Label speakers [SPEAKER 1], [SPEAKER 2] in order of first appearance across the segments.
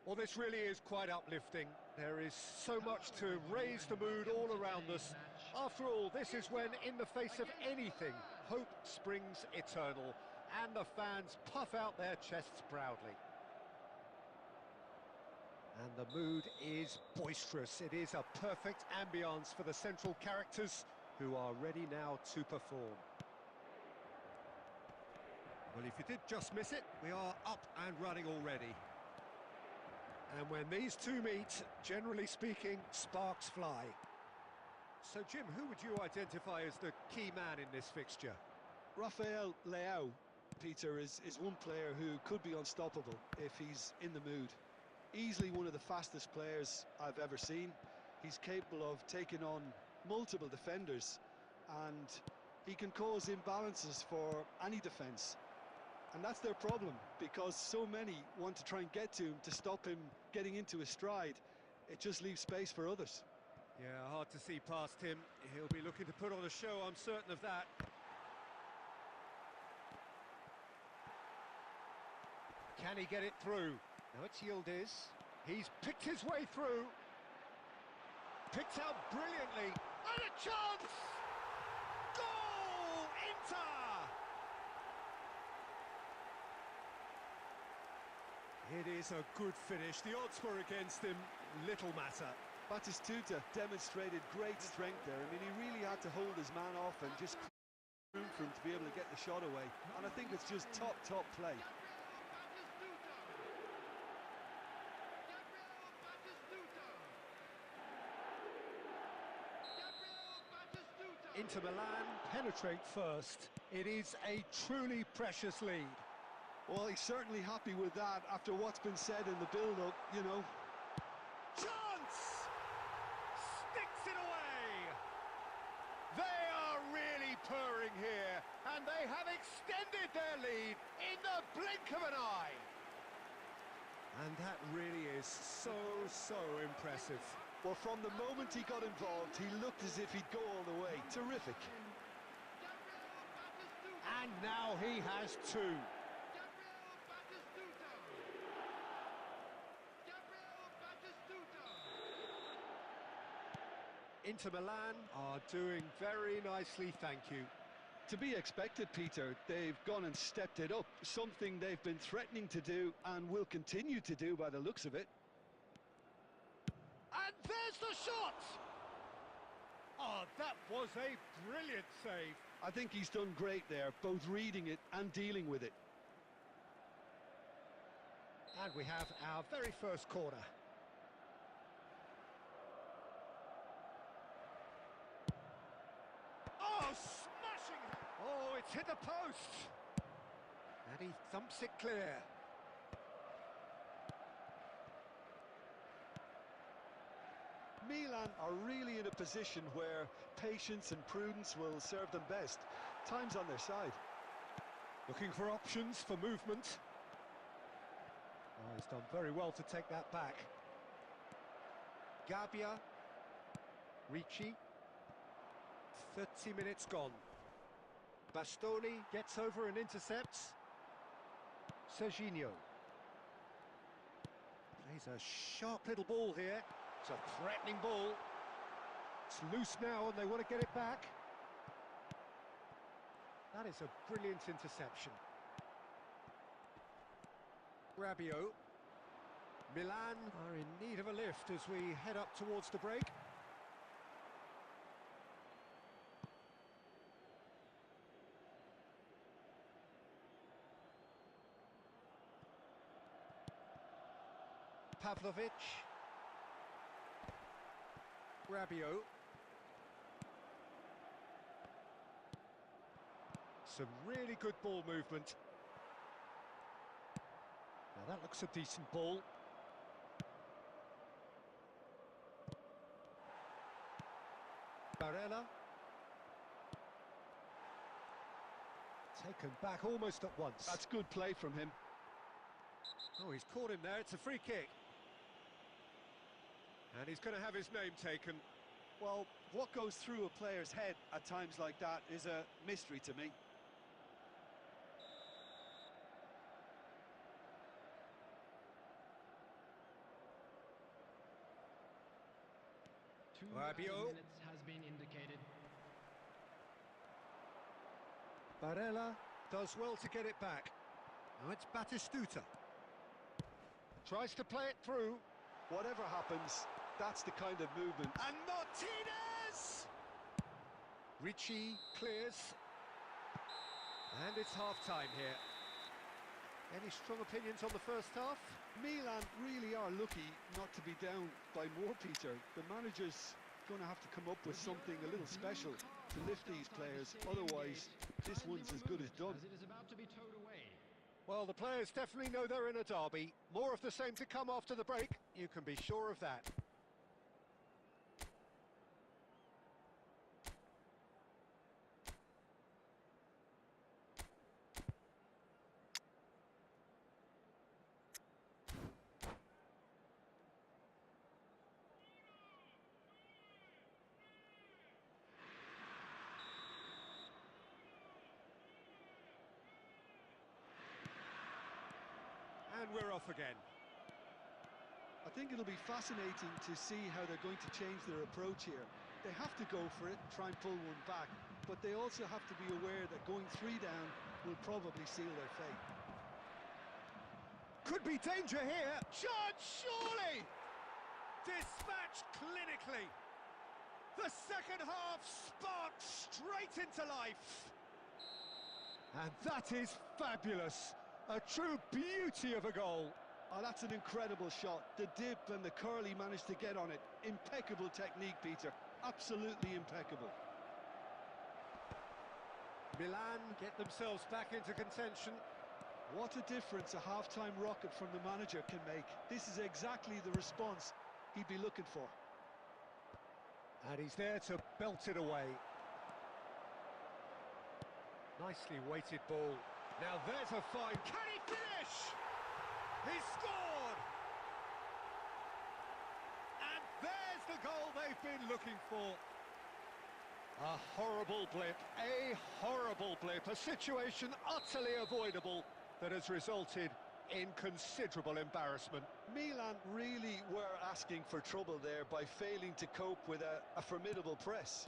[SPEAKER 1] Well, this really is quite uplifting. There is so much to raise the mood all around us. After all, this is when, in the face of anything, hope springs eternal, and the fans puff out their chests proudly. And the mood is boisterous. It is a perfect ambience for the central characters, who are ready now to perform. Well, if you did just miss it, we are up and running already. And when these two meet, generally speaking, sparks fly. So, Jim, who would you identify as the key man in this fixture?
[SPEAKER 2] Rafael Leao, Peter, is one player who could be unstoppable if he's in the mood. Easily one of the fastest players I've ever seen. He's capable of taking on multiple defenders, and he can cause imbalances for any defence. And that's their problem, because so many want to try and get to him to stop him getting into his stride. It just leaves space for others.
[SPEAKER 1] Yeah, hard to see past him. He'll be looking to put on a show, I'm certain of that. Can he get it through? No, it's Yildiz. He's picked his way through. Picked out brilliantly. And a chance! Goal! Inter! It is a good finish. The odds were against him. Little matter.
[SPEAKER 2] Batistuta demonstrated great strength there. I mean, he really had to hold his man off and just room for him to be able to get the shot away. And I think it's just top play.
[SPEAKER 1] Inter Milan penetrate first. It is a truly precious lead.
[SPEAKER 2] Well, he's certainly happy with that after what's been said in the build-up, you know.
[SPEAKER 1] Chance! Sticks it away! They are really purring here, and they have extended their lead in the blink of an eye. And that really is so impressive.
[SPEAKER 2] Well, from the moment he got involved, he looked as if he'd go all the way. Terrific.
[SPEAKER 1] And now he has two. Inter Milan are doing very nicely, thank you.
[SPEAKER 2] To be expected, Peter. They've gone and stepped it up, something they've been threatening to do and will continue to do by the looks of it.
[SPEAKER 1] And there's the shot! Oh, that was a brilliant save.
[SPEAKER 2] I think he's done great there, both reading it and dealing with it.
[SPEAKER 1] And we have our very first corner. Oh, smashing! Oh, it's hit the post! And he thumps it clear.
[SPEAKER 2] Milan are really in a position where patience and prudence will serve them best. Time's on their side.
[SPEAKER 1] Looking for options for movement. Oh, he's done very well to take that back. Gabbia. Ricci. 30 minutes gone. Bastoni gets over and intercepts. Serginho. Plays a sharp little ball here. It's a threatening ball. It's loose now and they want to get it back. That is a brilliant interception. Rabiot. Milan are in need of a lift as we head up towards the break. Pavlovic. Rabiot. Some really good ball movement. Now that looks a decent ball. Barella. Taken back almost at once.
[SPEAKER 2] That's good play from him.
[SPEAKER 1] Oh, he's caught him there. It's a free kick. And he's going to have his name taken.
[SPEAKER 2] Well, what goes through a player's head at times like that is a mystery to me.
[SPEAKER 1] Rabiot
[SPEAKER 3] minutes has been indicated.
[SPEAKER 1] Barella does well to get it back. Now it's Batistuta. Tries to play it through.
[SPEAKER 2] Whatever happens, that's the kind of movement.
[SPEAKER 1] And Martinez! Ricci clears. And it's half-time here. Any strong opinions on the first half?
[SPEAKER 2] Milan really are lucky not to be down by more, Peter. The manager's going to have to come up with something a little special to lift these players. Otherwise, this one's as good as done.
[SPEAKER 1] Well, the players definitely know they're in a derby. More of the same to come after the break. You can be sure of that. And we're off again.
[SPEAKER 2] I think it'll be fascinating to see how they're going to change their approach here. They have to go for it, try and pull one back, but they also have to be aware that going 3 down will probably seal their fate.
[SPEAKER 1] Could be danger here. Chance, surely! Dispatched clinically. The second half sparked straight into life. And that is fabulous. A true beauty of a goal.
[SPEAKER 2] Oh, that's an incredible shot. The dip and the curl he managed to get on it. Impeccable technique, Peter. Absolutely impeccable.
[SPEAKER 1] Milan get themselves back into contention.
[SPEAKER 2] What a difference a half-time rocket from the manager can make. This is exactly the response he'd be looking for.
[SPEAKER 1] And he's there to belt it away. Nicely weighted ball. Now there's a fine. Can he finish? He scored! And there's the goal they've been looking for. A horrible blip, a situation utterly avoidable that has resulted in considerable embarrassment.
[SPEAKER 2] Milan really were asking for trouble there by failing to cope with a formidable press.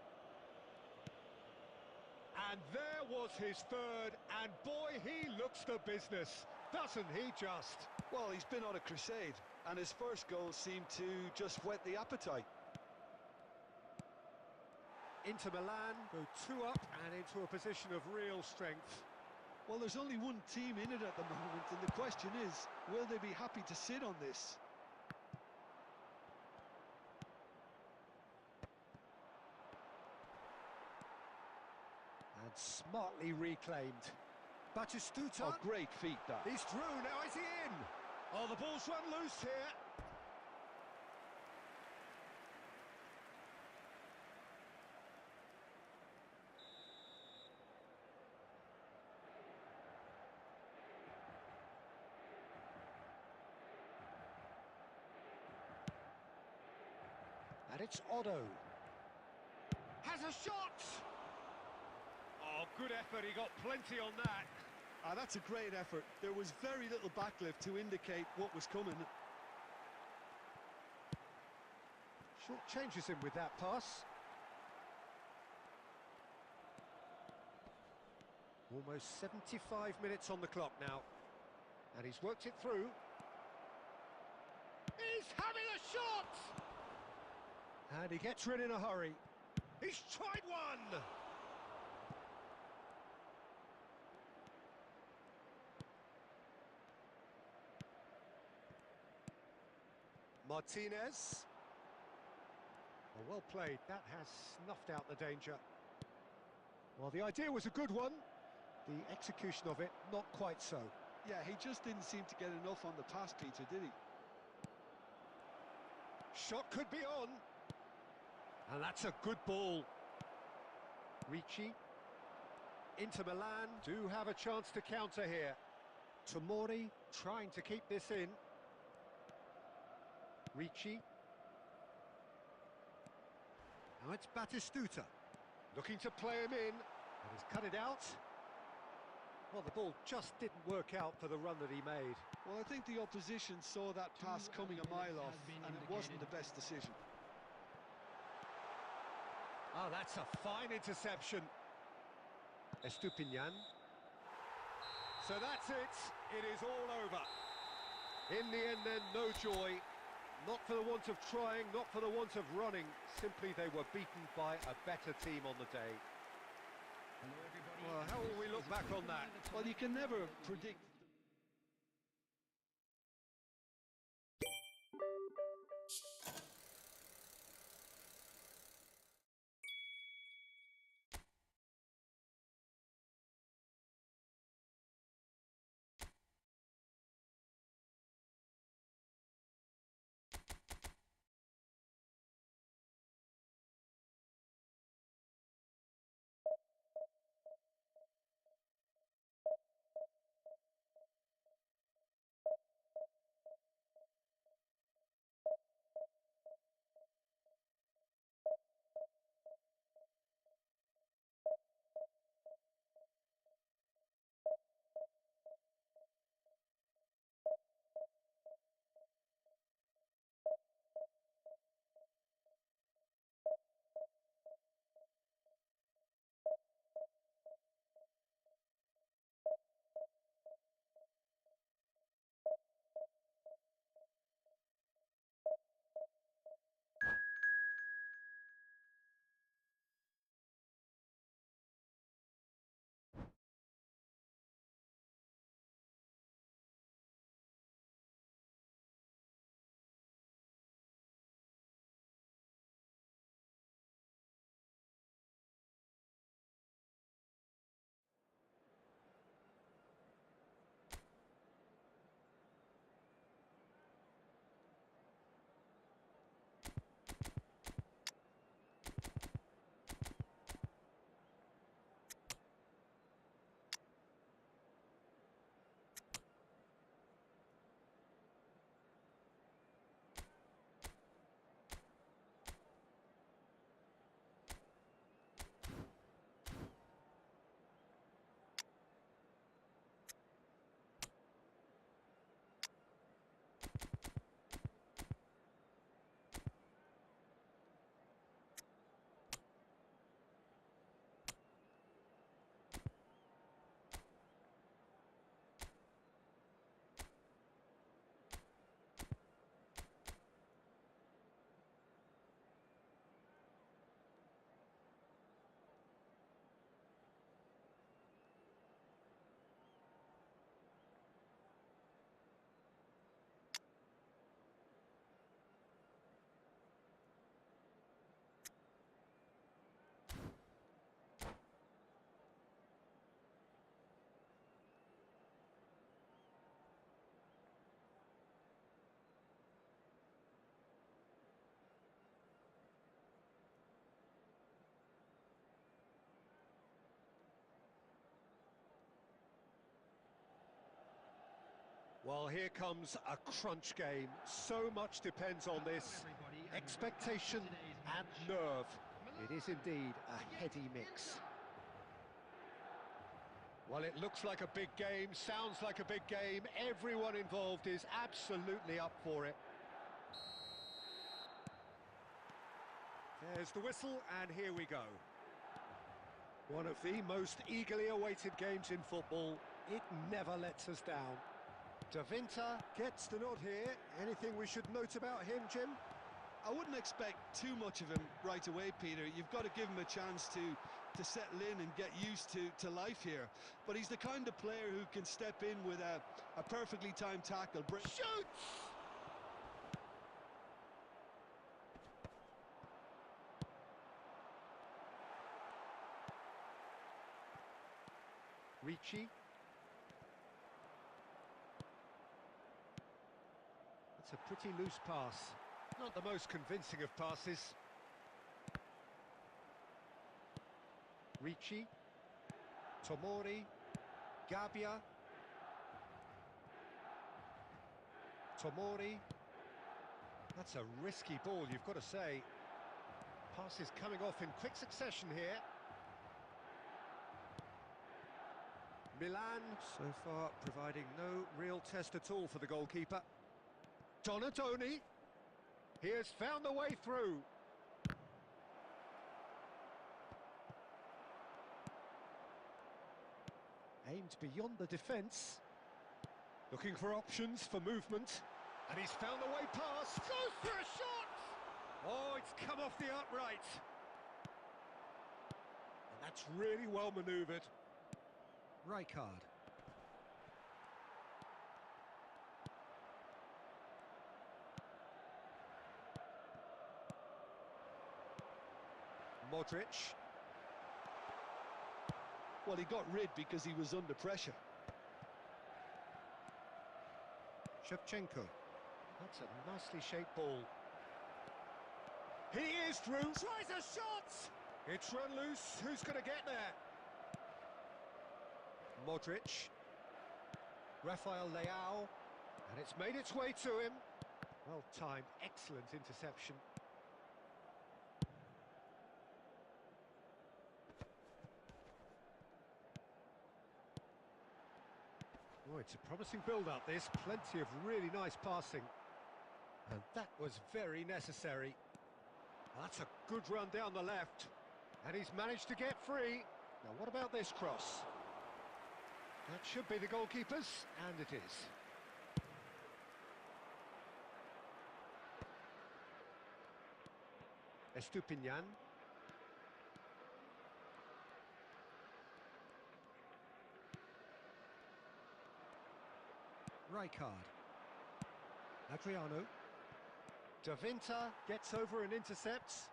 [SPEAKER 1] And there was his third, and boy, he looks the business, doesn't he just?
[SPEAKER 2] Well, he's been on a crusade, and his first goal seemed to just whet the appetite.
[SPEAKER 1] Inter Milan go 2 up and into a position of real strength.
[SPEAKER 2] Well, there's only one team in it at the moment, and the question is, will they be happy to sit on this?
[SPEAKER 1] And smartly reclaimed. Batistuta.
[SPEAKER 2] Oh, great feat, that.
[SPEAKER 1] He's through, now is he in? Oh, the ball's run loose here. And it's Otto. Has a shot! Oh, good effort, he got plenty on that.
[SPEAKER 2] Ah, that's a great effort. There was very little backlift to indicate what was coming.
[SPEAKER 1] Short changes him with that pass. Almost 75 minutes on the clock now. And he's worked it through. He's having a shot! And he gets rid in a hurry. He's tried one! Martinez. Oh, well played. That has snuffed out the danger. Well, the idea was a good one. The execution of it, not quite so.
[SPEAKER 2] Yeah, he just didn't seem to get enough on the pass, Peter, did he?
[SPEAKER 1] Shot could be on. And that's a good ball. Ricci. Inter Milan do have a chance to counter here. Tomori trying to keep this in. Ricci. Now it's Batistuta. Looking to play him in. And he's cut it out. Well, the ball just didn't work out for the run that he made.
[SPEAKER 2] Well, I think the opposition saw that pass coming a mile off, and it wasn't the best decision.
[SPEAKER 1] Oh, that's a fine interception. Estupinian. So that's it. It is all over. In the end then, no joy. Not for the want of trying, not for the want of running. Simply they were beaten by a better team on the day. Well, how will we look back on that?
[SPEAKER 2] Well, you can never predict.
[SPEAKER 1] Well, here comes a crunch game. So much depends on this. Expectation and nerve. It is indeed a heady mix. Well, it looks like a big game, sounds like a big game. Everyone involved is absolutely up for it. There's the whistle, and here we go. One of the most eagerly awaited games in football. It never lets us down. De Winter gets the nod here. Anything we should note about him, Jim?
[SPEAKER 2] I wouldn't expect too much of him right away, Peter. You've got to give him a chance to settle in and get used to life here. But he's the kind of player who can step in with a perfectly timed tackle.
[SPEAKER 1] Shoots! Ricci. It's a pretty loose pass. Not the most convincing of passes. Ricci. Tomori. Gabbia. Tomori. That's a risky ball, you've got to say. Passes coming off in quick succession here. Milan, so far, providing no real test at all for the goalkeeper. Donatoni. He has found the way through. Aimed beyond the defence. Looking for options for movement. And he's found the way past. Goes for a shot! Oh, it's come off the upright. And that's really well manoeuvred. Rijkaard. Modric.
[SPEAKER 2] Well, he got rid because he was under pressure.
[SPEAKER 1] Shevchenko. That's a nicely shaped ball. He is through. Tries a shot! It's run loose. Who's going to get there? Modric. Rafael Leao. And it's made its way to him. Well timed. Excellent interception. Oh, it's a promising build-up, this. Plenty of really nice passing. And that was very necessary. That's a good run down the left. And he's managed to get free. Now, what about this cross? That should be the goalkeeper's, and it is. Estupinian. Rijkaard. Adriano. Da Vinta gets over and intercepts.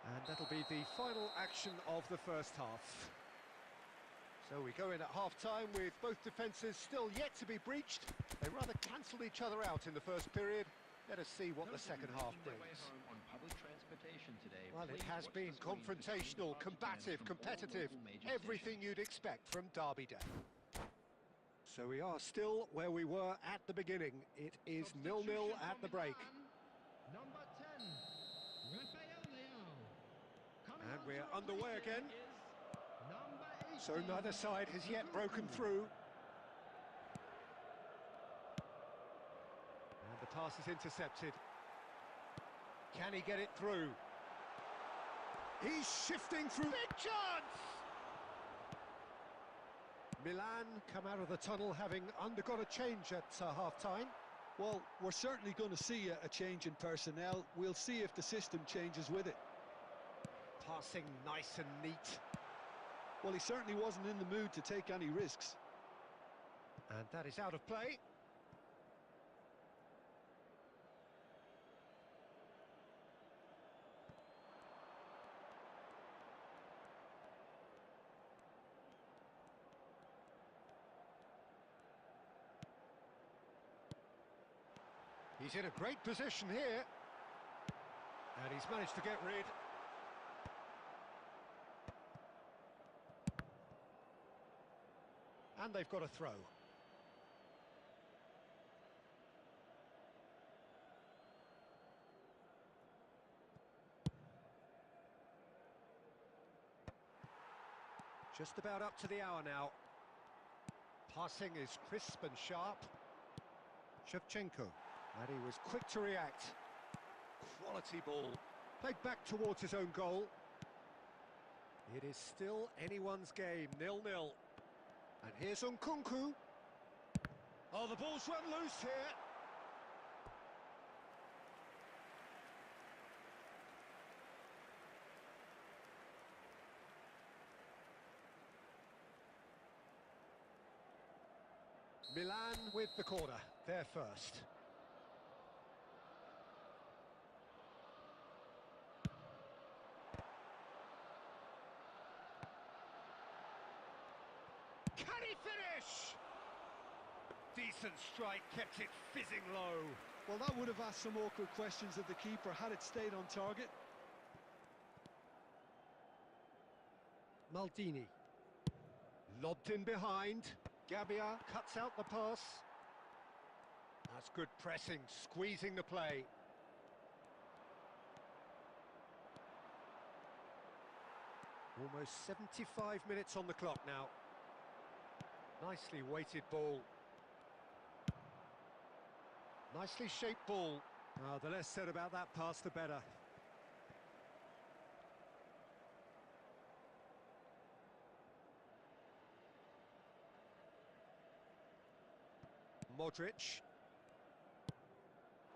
[SPEAKER 1] And that'll be the final action of the first half. So we go in at half-time with both defences still yet to be breached. They rather cancelled each other out in the first period. Let us see what the second half brings. Well, it has been confrontational, combative, competitive. Everything you'd expect from Derby Day. So we are still where we were at the beginning. It is 0-0 at the break.
[SPEAKER 3] Number 10, Rafael Leao.
[SPEAKER 1] And we're underway again.
[SPEAKER 3] Number 18.
[SPEAKER 1] So neither side has yet broken through. And the pass is intercepted. Can he get it through? He's shifting through. Big chance! Milan come out of the tunnel having undergone a change at half-time.
[SPEAKER 2] Well, we're certainly going to see a change in personnel. We'll see if the system changes with it.
[SPEAKER 1] Passing nice and neat.
[SPEAKER 2] Well, he certainly wasn't in the mood to take any risks.
[SPEAKER 1] And that is out of play. He's in a great position here. And he's managed to get rid. And they've got a throw. Just about up to the hour now. Passing is crisp and sharp. Shevchenko. And he was quick to react. Quality ball. Played back towards his own goal. It is still anyone's game, 0-0. And here's Nkunku. Oh, the ball's run loose here. Milan with the corner, there first. Can he finish? Decent strike, kept it fizzing low.
[SPEAKER 2] Well, that would have asked some awkward questions of the keeper had it stayed on target.
[SPEAKER 1] Maldini. Lobbed in behind. Gabbia cuts out the pass. That's good pressing, squeezing the play. Almost 75 minutes on the clock now. Nicely weighted ball. Nicely shaped ball. The less said about that pass, the better. Modric.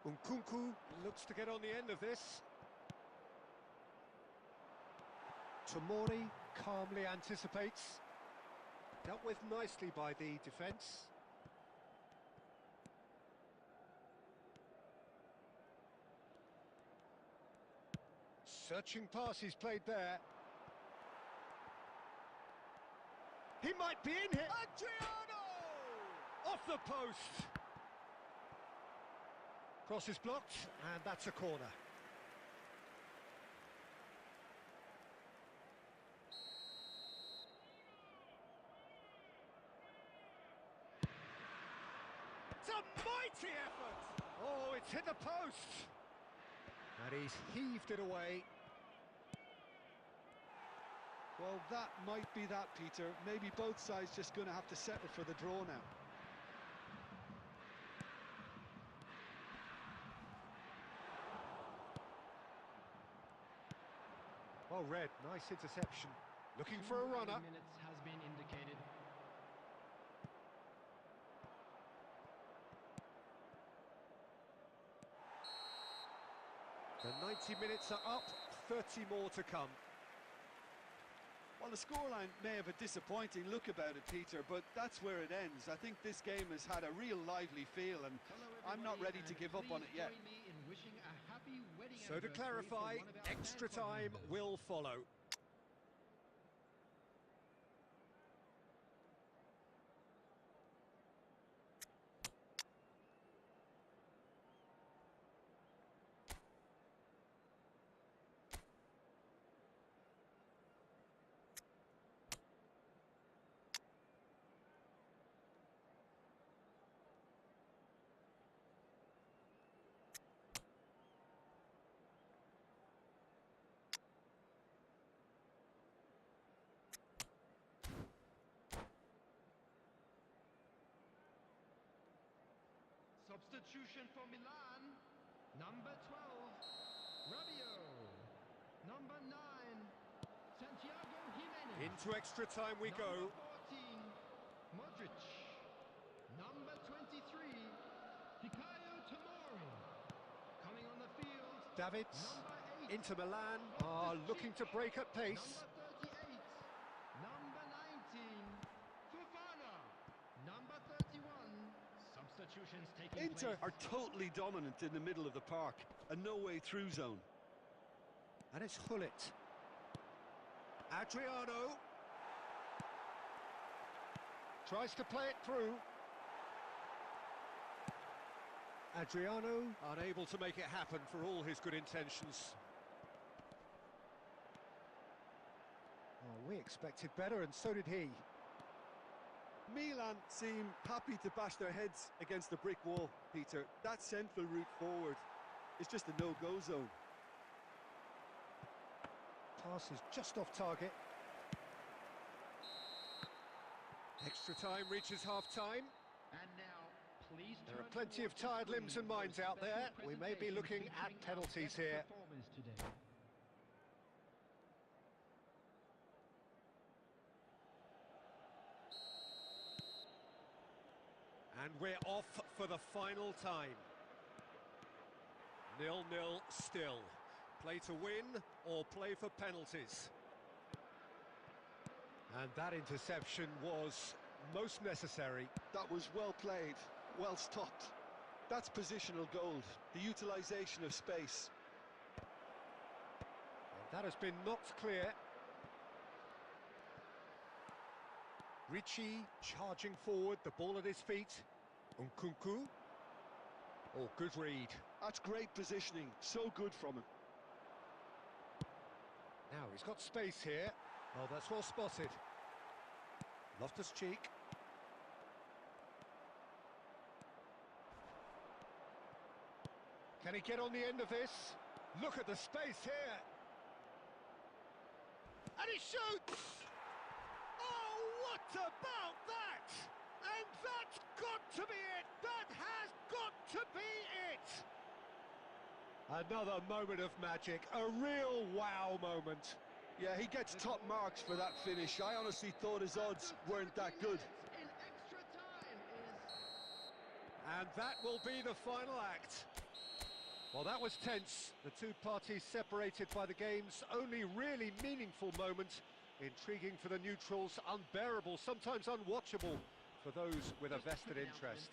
[SPEAKER 1] Nkunku looks to get on the end of this. Tomori calmly anticipates. Dealt with nicely by the defence. Searching pass he's played there. He might be in here. Adriano! Off the post. Cross is blocked, and that's a corner. It's a mighty effort! Oh, it's hit the post! And he's heaved it away.
[SPEAKER 2] Well, that might be that, Peter. Maybe both sides just going to have to settle for the draw now.
[SPEAKER 1] Well read, nice interception. Looking for a runner.
[SPEAKER 3] Minutes has been indicated.
[SPEAKER 1] The 90 minutes are up, 30 more to come.
[SPEAKER 2] Well, the scoreline may have a disappointing look about it, Peter, but that's where it ends. I think this game has had a real lively feel, and I'm not ready to give up on it yet.
[SPEAKER 1] So to clarify, extra time will follow.
[SPEAKER 3] Substitution for Milan, number 12, Rabiot. Number 9, Santiago Jimenez.
[SPEAKER 1] Into extra time we go.
[SPEAKER 3] Number 14, Modric. Number 23, Fikayo Tomori. Coming on the field,
[SPEAKER 1] Davids,
[SPEAKER 3] number 8,
[SPEAKER 1] Inter Milan are looking to break at pace.
[SPEAKER 3] number 38, number 19, Fofana. Number 31, substitutions taking
[SPEAKER 2] Inter
[SPEAKER 3] place.
[SPEAKER 2] are totally dominant in the middle of the park, a no-way through zone.
[SPEAKER 1] And it's Hullet. Adriano. Tries to play it through. Adriano unable to make it happen for all his good intentions. Oh, we expected better, and so did he.
[SPEAKER 2] Milan seem happy to bash their heads against the brick wall, Peter. That central route forward is just a no-go zone.
[SPEAKER 1] Pass is just off target. Extra time reaches half-time.
[SPEAKER 3] And now, please
[SPEAKER 1] There are
[SPEAKER 3] turn
[SPEAKER 1] plenty of
[SPEAKER 3] towards the
[SPEAKER 1] tired
[SPEAKER 3] screen
[SPEAKER 1] limbs and
[SPEAKER 3] for a
[SPEAKER 1] minds out
[SPEAKER 3] special
[SPEAKER 1] there. We may be
[SPEAKER 3] presentation
[SPEAKER 1] looking at
[SPEAKER 3] featuring our
[SPEAKER 1] penalties
[SPEAKER 3] best
[SPEAKER 1] here.
[SPEAKER 3] performance today.
[SPEAKER 1] And we're off for the final time. 0-0 still. Play to win or play for penalties. And that interception was most necessary.
[SPEAKER 2] That was well played, well stopped. That's positional gold, the utilisation of space.
[SPEAKER 1] And that has been knocked clear. Ricci charging forward, the ball at his feet. Nkunku. Oh, good read.
[SPEAKER 2] That's great positioning, so good from him.
[SPEAKER 1] Now he's got space here. Oh, that's well spotted. Loftus-Cheek. Can he get on the end of this? Look at the space here. And he shoots! Oh, what about that? And that's got to be it! That has got to be it! Another moment of magic, a real wow moment.
[SPEAKER 2] Yeah, he gets top marks for that finish. I honestly thought his odds weren't that good.
[SPEAKER 3] In extra time is
[SPEAKER 1] And that will be the final act. Well, that was tense. The two parties separated by the game's only really meaningful moment. Intriguing for the neutrals, unbearable, sometimes unwatchable for those with a vested interest.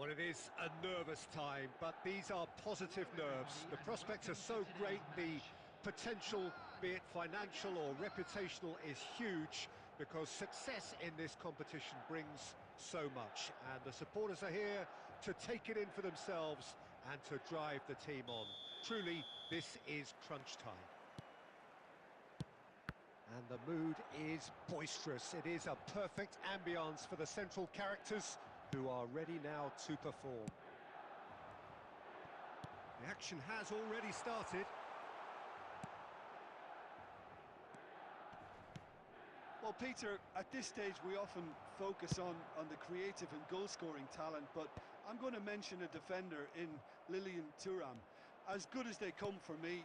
[SPEAKER 1] Well, it is a nervous time, but these are positive nerves. The prospects are so great, the potential, be it financial or reputational, is huge because success in this competition brings so much. And the supporters are here to take it in for themselves and to drive the team on. Truly, this is crunch time. And the mood is boisterous. It is a perfect ambience for the central characters who are ready now to perform. The action has already started.
[SPEAKER 2] Well, Peter, at this stage we often focus on the creative and goal-scoring talent, but I'm going to mention a defender in Lilian Thuram. As good as they come for me,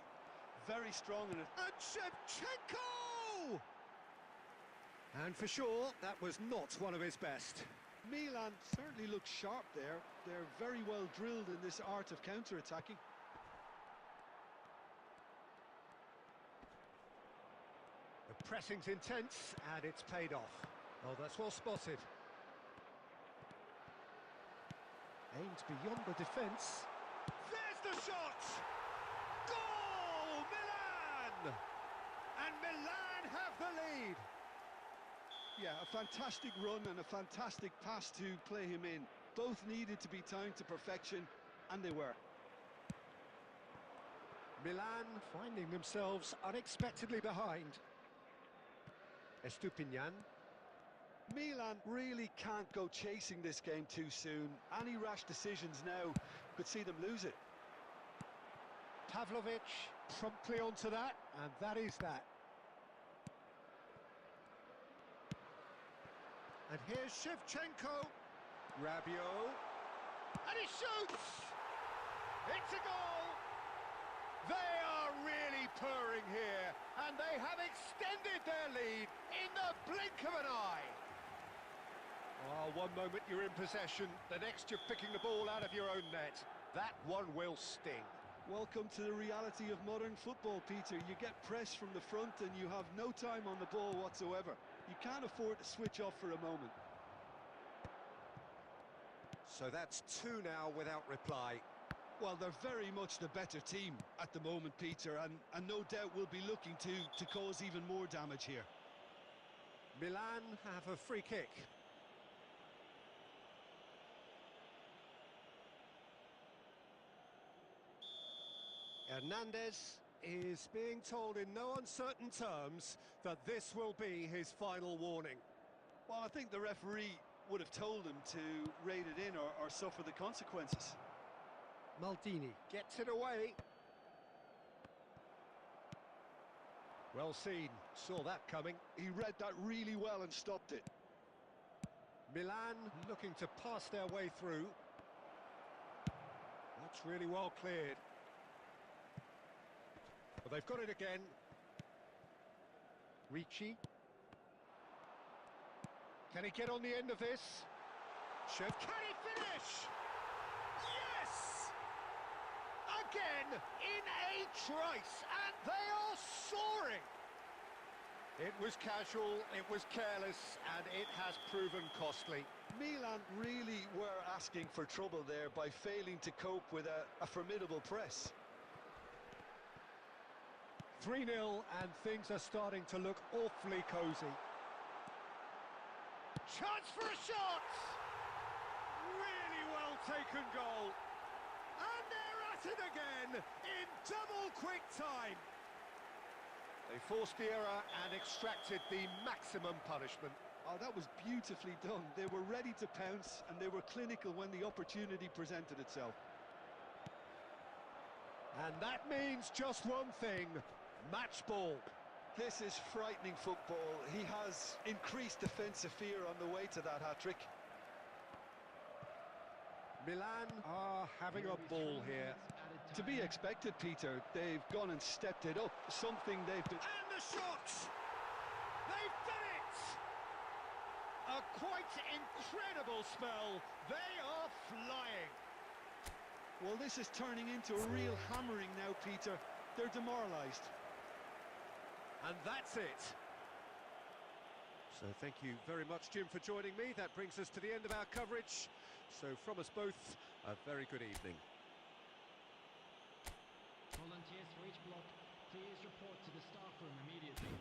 [SPEAKER 2] very strong in it.
[SPEAKER 1] And Shevchenko! And for sure, that was not one of his best.
[SPEAKER 2] Milan certainly looks sharp there. They're very well drilled in this art of counter-attacking.
[SPEAKER 1] The pressing's intense, and it's paid off. Oh, that's well spotted. Aimed beyond the defence. There's the shot! Goal! Milan! And Milan have the lead.
[SPEAKER 2] Yeah, a fantastic run and a fantastic pass to play him in. Both needed to be timed to perfection, and they were.
[SPEAKER 1] Milan finding themselves unexpectedly behind. Estupinian.
[SPEAKER 2] Milan really can't go chasing this game too soon. Any rash decisions now could see them lose it.
[SPEAKER 1] Pavlovic promptly onto that, and that is that. And here's Shevchenko. Rabiot. And he shoots! It's a goal! They are really purring here, and they have extended their lead in the blink of an eye. Oh, one moment you're in possession, the next you're picking the ball out of your own net. That one will sting.
[SPEAKER 2] Welcome to the reality of modern football, Peter. You get press from the front and you have no time on the ball whatsoever. You can't afford to switch off for a moment.
[SPEAKER 1] So that's two now without reply.
[SPEAKER 2] Well, they're very much the better team at the moment, Peter, and no doubt will be looking to cause even more damage here.
[SPEAKER 1] Milan have a free kick. Hernandez is being told in no uncertain terms that this will be his final warning.
[SPEAKER 2] Well, I think the referee would have told him to rate it in or suffer the consequences.
[SPEAKER 1] Maldini gets it away. Well seen, saw that coming.
[SPEAKER 2] He read that really well and stopped it.
[SPEAKER 1] Milan looking to pass their way through. That's really well cleared. But they've got it again. Ricci. Can he get on the end of this? Can he finish? Yes! Again, in a trice, and they are soaring! It was casual, it was careless, and it has proven costly.
[SPEAKER 2] Milan really were asking for trouble there by failing to cope with a formidable press.
[SPEAKER 1] 3-0, and things are starting to look awfully cosy. Chance for a shot! Really well taken goal. And they're at it again in double quick time. They forced the error and extracted the maximum punishment.
[SPEAKER 2] Oh, that was beautifully done. They were ready to pounce and they were clinical when the opportunity presented itself.
[SPEAKER 1] And that means just one thing, match ball.
[SPEAKER 2] This is frightening football. He has increased defensive fear on the way to that hat-trick.
[SPEAKER 1] Milan are having a ball here.
[SPEAKER 2] To be expected, Peter. They've gone and stepped it up. Something they've been...
[SPEAKER 1] And the shot! They've done it! A quite incredible spell. They are flying.
[SPEAKER 2] Well, this is turning into a real hammering now, Peter. They're demoralised.
[SPEAKER 1] And that's it. So thank you very much, Jim, for joining me. That brings us to the end of our coverage. So from us both, a very good evening.
[SPEAKER 3] Volunteers for each block, please report to the staff room immediately.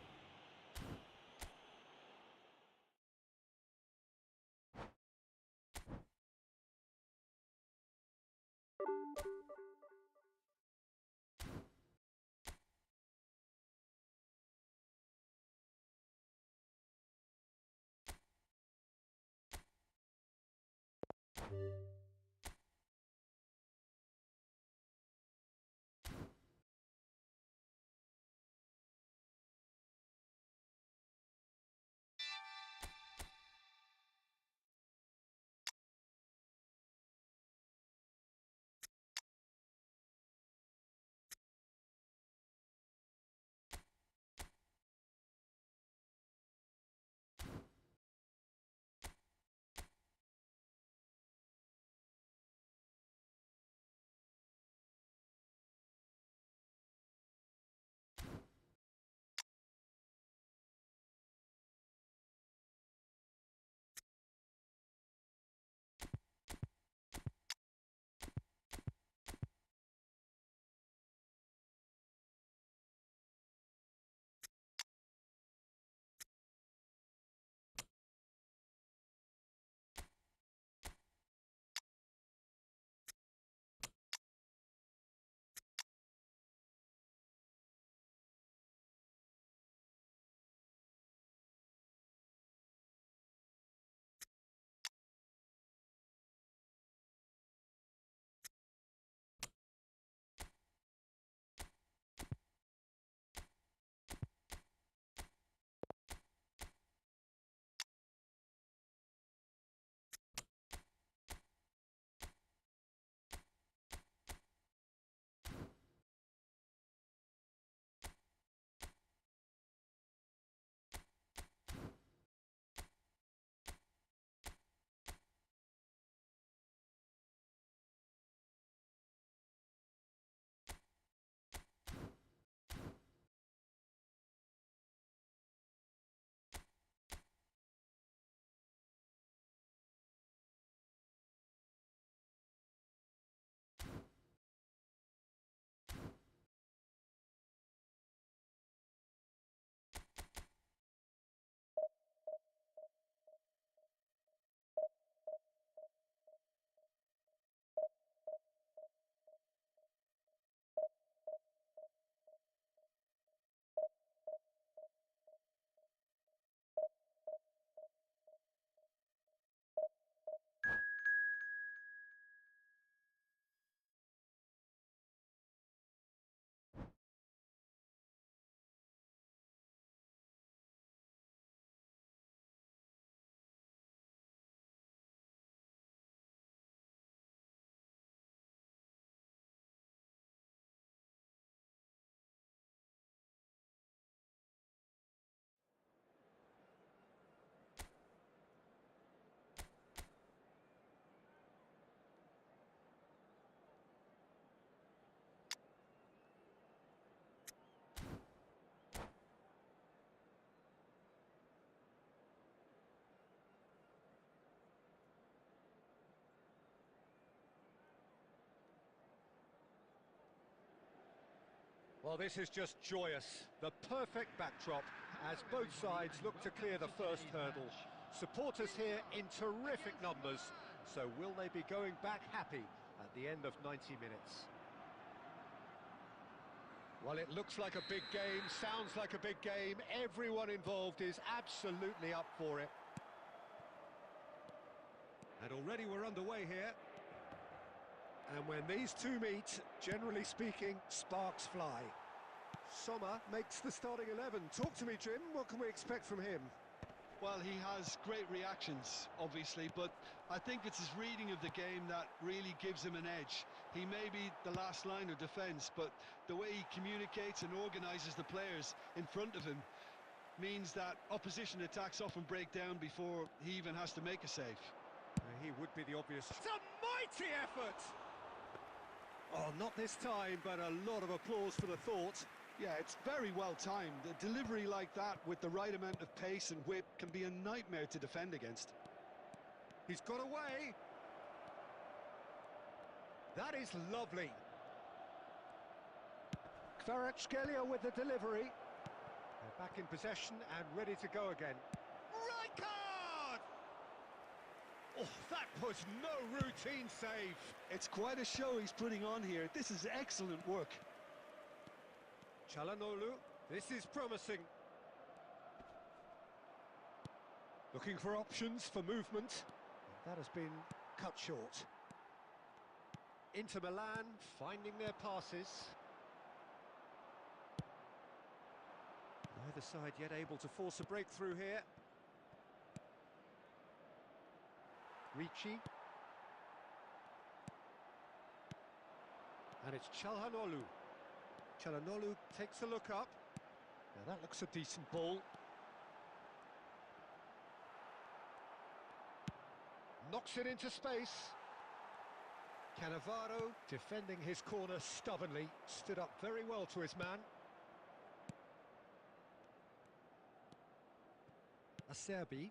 [SPEAKER 1] Well, this is just joyous. The perfect backdrop as both sides look to clear the first hurdle. Supporters here in terrific numbers. So will they be going back happy at the end of 90 minutes? Well, it looks like a big game, sounds like a big game. Everyone involved is absolutely up for it. And already we're underway here. And when these two meet, generally speaking, sparks fly. Sommer makes the starting 11. Talk to me, Jim. What can we expect from him?
[SPEAKER 2] Well, he has great reactions, obviously, but I think it's his reading of the game that really gives him an edge. He may be the last line of defence, but the way he communicates and organises the players in front of him means that opposition attacks often break down before he even has to make a save.
[SPEAKER 1] He would be the obvious... It's a mighty effort! Oh, not this time, but a lot of applause for the thought.
[SPEAKER 2] Yeah, it's very well timed. A delivery like that with the right amount of pace and whip can be a nightmare to defend against.
[SPEAKER 1] He's got away. That is lovely. Kvaratskhelia with the delivery. They're back in possession and ready to go again. Right card! Oh, that was no routine save.
[SPEAKER 2] It's quite a show he's putting on here. This is excellent work.
[SPEAKER 1] Çalhanoğlu, this is promising. Looking for options for movement. That has been cut short. Inter Milan finding their passes. Neither side yet able to force a breakthrough here. Ricci. And it's Çalhanoğlu. Çalhanoğlu takes a look up. Now that looks a decent ball. Knocks it into space. Cannavaro defending his corner stubbornly. Stood up very well to his man. Acerbi.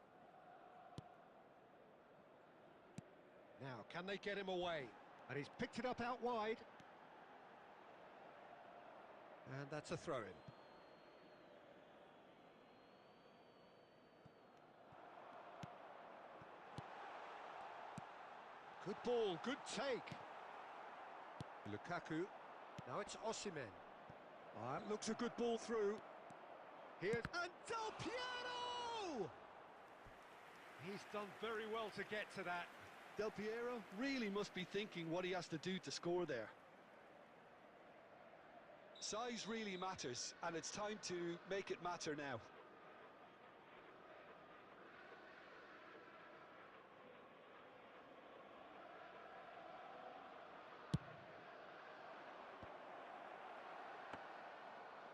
[SPEAKER 1] Now, can they get him away? And he's picked it up out wide. And that's a throw-in. Good ball, good take. Lukaku. Now it's Osimhen. That looks a good ball through. Here's... And Del Piero! He's done very well to get to that.
[SPEAKER 2] Del Piero really must be thinking what he has to do to score there. Size really matters, and it's time to make it matter now.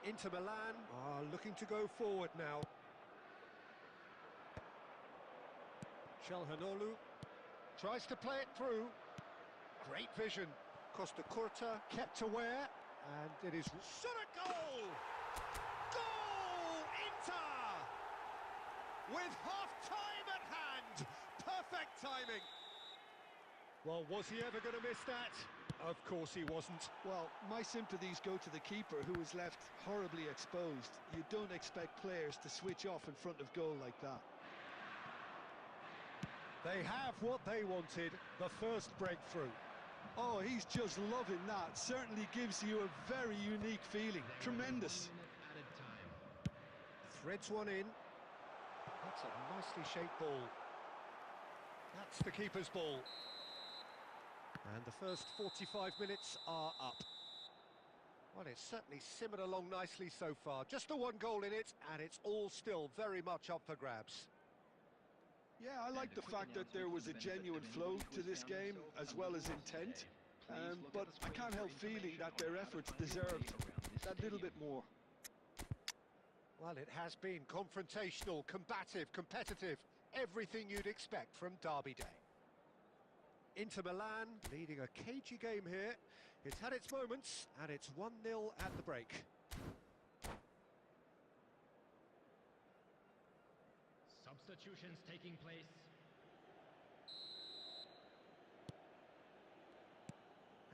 [SPEAKER 1] Inter Milan are looking to go forward now. Çalhanoğlu tries to play it through. Great vision. Costa Curta kept aware, and it is shot a goal! Goal! Inter! With half-time at hand. Perfect timing. Well, was he ever going to miss that? Of course he wasn't.
[SPEAKER 2] Well, my sympathies go to the keeper, who was left horribly exposed. You don't expect players to switch off in front of goal like that.
[SPEAKER 1] They have what they wanted, the first breakthrough.
[SPEAKER 2] Oh, he's just loving that. Certainly gives you a very unique feeling. Tremendous.
[SPEAKER 1] Threads one in. That's a nicely shaped ball. That's the keeper's ball. And the first 45 minutes are up. Well, it's certainly simmered along nicely so far. Just the one goal in it, and it's all still very much up for grabs.
[SPEAKER 2] Yeah, I like the fact that there was a genuine flow to this game, as well as intent. But I can't help feeling that their efforts deserved that little bit more.
[SPEAKER 1] Well, it has been confrontational, combative, competitive. Everything you'd expect from Derby Day. Inter Milan leading a cagey game here. It's had its moments, and it's 1-0 at the break.
[SPEAKER 3] Substitutions taking place.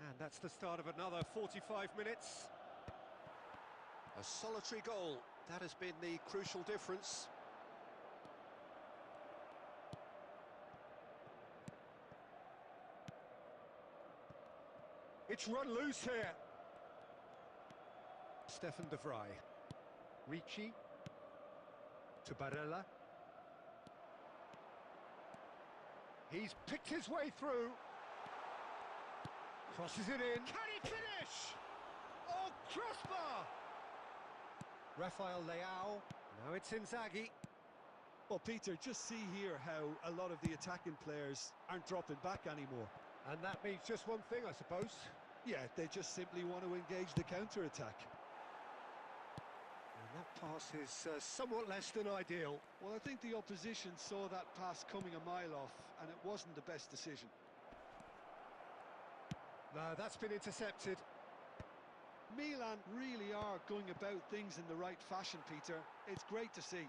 [SPEAKER 1] And that's the start of another 45 minutes. A solitary goal. That has been the crucial difference. It's run loose here. Stefan de Vrij. Ricci. To Barella. He's picked his way through. Crosses it in. Can he finish? Oh, crossbar! Rafael Leao. Now it's Inzaghi.
[SPEAKER 2] Well, Peter, just see here how a lot of the attacking players aren't dropping back anymore.
[SPEAKER 1] And that means just one thing, I suppose.
[SPEAKER 2] Yeah, they just simply want to engage the counter-attack.
[SPEAKER 1] And that pass is somewhat less than ideal.
[SPEAKER 2] Well, I think the opposition saw that pass coming a mile off, and it wasn't the best decision.
[SPEAKER 1] No, that's been intercepted.
[SPEAKER 2] Milan really are going about things in the right fashion, Peter. It's great to see.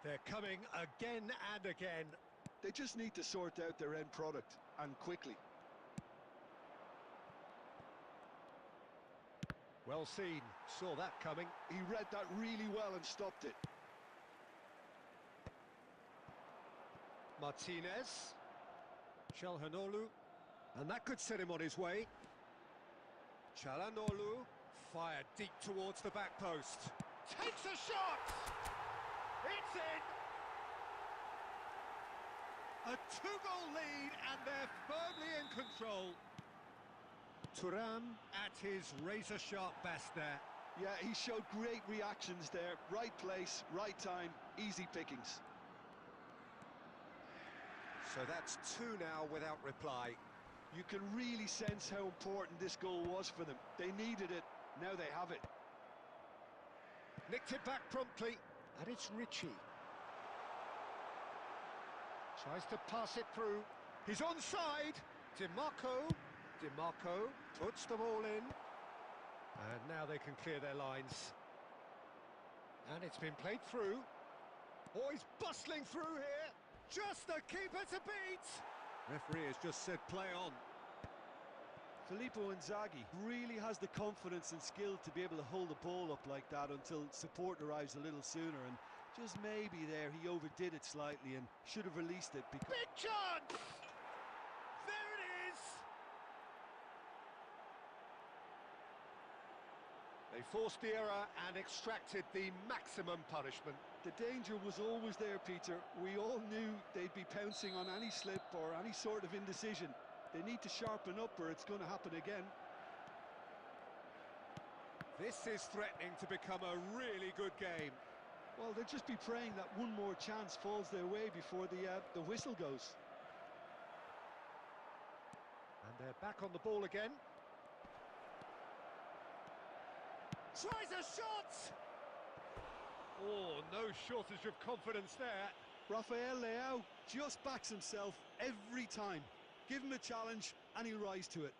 [SPEAKER 1] They're coming again and again.
[SPEAKER 2] They just need to sort out their end product, and quickly.
[SPEAKER 1] Well seen, saw that coming.
[SPEAKER 2] He read that really well and stopped it.
[SPEAKER 1] Martinez. Çalhanoğlu. And that could set him on his way. Çalhanoğlu fired deep towards the back post. Takes a shot! It's in! A two-goal lead and they're firmly in control. Thuram at his razor-sharp best there.
[SPEAKER 2] Yeah, he showed great reactions there. Right place, right time, easy pickings.
[SPEAKER 1] So that's two now without reply.
[SPEAKER 2] You can really sense how important this goal was for them. They needed it, now they have it.
[SPEAKER 1] Nicked it back promptly, and it's Richie. Tries to pass it through. He's onside. Dimarco puts the ball in. And now they can clear their lines. And it's been played through. Oh, he's bustling through here. Just the keeper to beat. Referee has just said play on.
[SPEAKER 2] Filippo Inzaghi really has the confidence and skill to be able to hold the ball up like that until support arrives a little sooner, and just maybe there he overdid it slightly and should have released it because...
[SPEAKER 1] Big chance! There it is! They forced the error and extracted the maximum punishment.
[SPEAKER 2] The danger was always there, Peter. We all knew they'd be pouncing on any slip or any sort of indecision. They need to sharpen up or it's going to happen again.
[SPEAKER 1] This is threatening to become a really good game.
[SPEAKER 2] Well, they'll just be praying that one more chance falls their way before the whistle goes.
[SPEAKER 1] And they're back on the ball again. Tries a shot! Oh, no shortage of confidence there.
[SPEAKER 2] Rafael Leao just backs himself every time. Give him a challenge and he'll rise to it.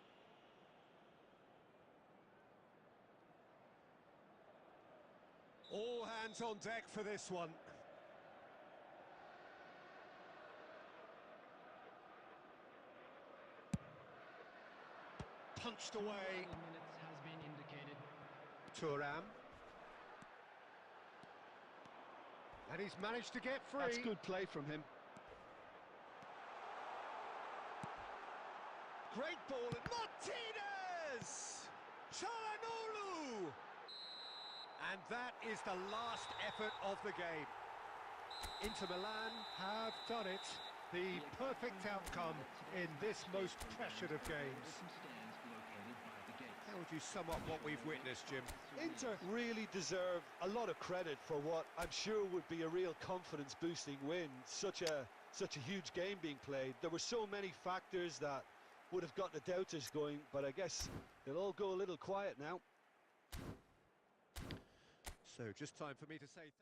[SPEAKER 1] All hands on deck for this one. Punched away.
[SPEAKER 3] Minutes has been indicated.
[SPEAKER 1] Thuram. And he's managed to get free.
[SPEAKER 2] That's good play from him.
[SPEAKER 1] Great ball, and Martinez! Çalhanoğlu! And that is the last effort of the game. Inter Milan have done it. The perfect outcome in this most pressured of games. How would you sum up what we've witnessed, Jim?
[SPEAKER 2] Inter really deserve a lot of credit for what I'm sure would be a real confidence-boosting win. Such a huge game being played. There were so many factors that would have got the doubters going, but I guess they'll all go a little quiet now.
[SPEAKER 1] So just time for me to say